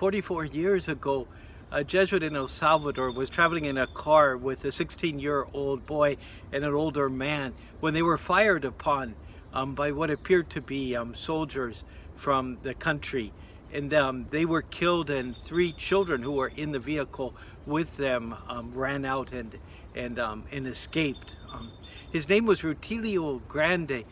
44 years ago, a Jesuit in El Salvador was traveling in a car with a 16-year-old boy and an older man when they were fired upon by what appeared to be soldiers from the country. And they were killed, and 3 children who were in the vehicle with them ran out and escaped. His name was Rutilio Grande,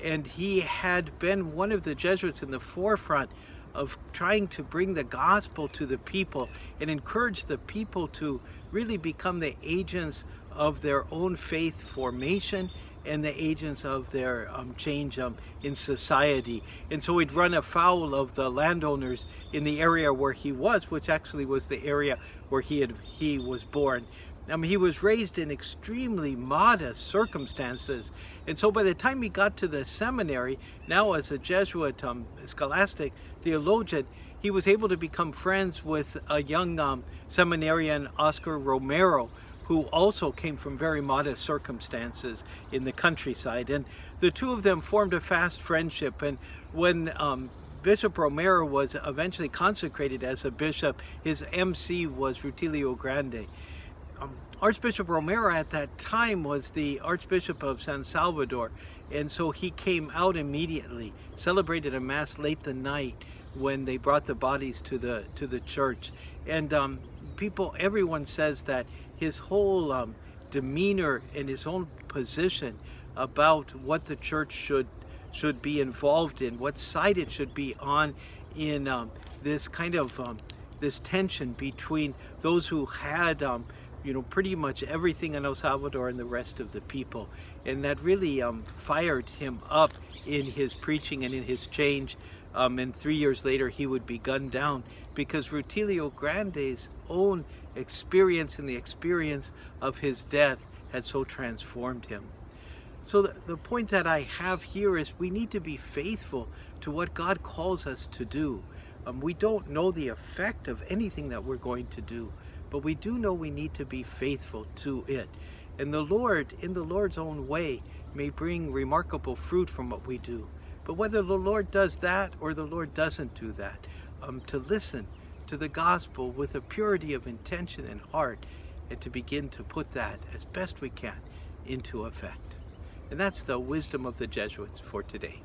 and he had been one of the Jesuits in the forefront of trying to bring the gospel to the people and encourage the people to really become the agents of their own faith formation and the agents of their change in society. And so he'd run afoul of the landowners in the area where he was, which actually was the area where he was born. He was raised in extremely modest circumstances, and so by the time he got to the seminary, now as a Jesuit scholastic theologian, he was able to become friends with a young seminarian, Oscar Romero, who also came from very modest circumstances in the countryside. And the two of them formed a fast friendship, and when Bishop Romero was eventually consecrated as a bishop, his MC was Rutilio Grande. Archbishop Romero at that time was the Archbishop of San Salvador, and so he came out immediately, celebrated a mass late the night when they brought the bodies to the church. And everyone says that his whole demeanor and his own position about what the church should be involved in, what side it should be on in this kind of this tension between those who had pretty much everything in El Salvador and the rest of the people. And that really fired him up in his preaching and in his change. And 3 years later, he would be gunned down because Rutilio Grande's own experience and the experience of his death had so transformed him. So the point that I have here is we need to be faithful to what God calls us to do. We don't know the effect of anything that we're going to do, but we do know we need to be faithful to it. And the Lord, in the Lord's own way, may bring remarkable fruit from what we do. But whether the Lord does that or the Lord doesn't do that, to listen to the gospel with a purity of intention and heart, and to begin to put that as best we can into effect. And that's the wisdom of the Jesuits for today.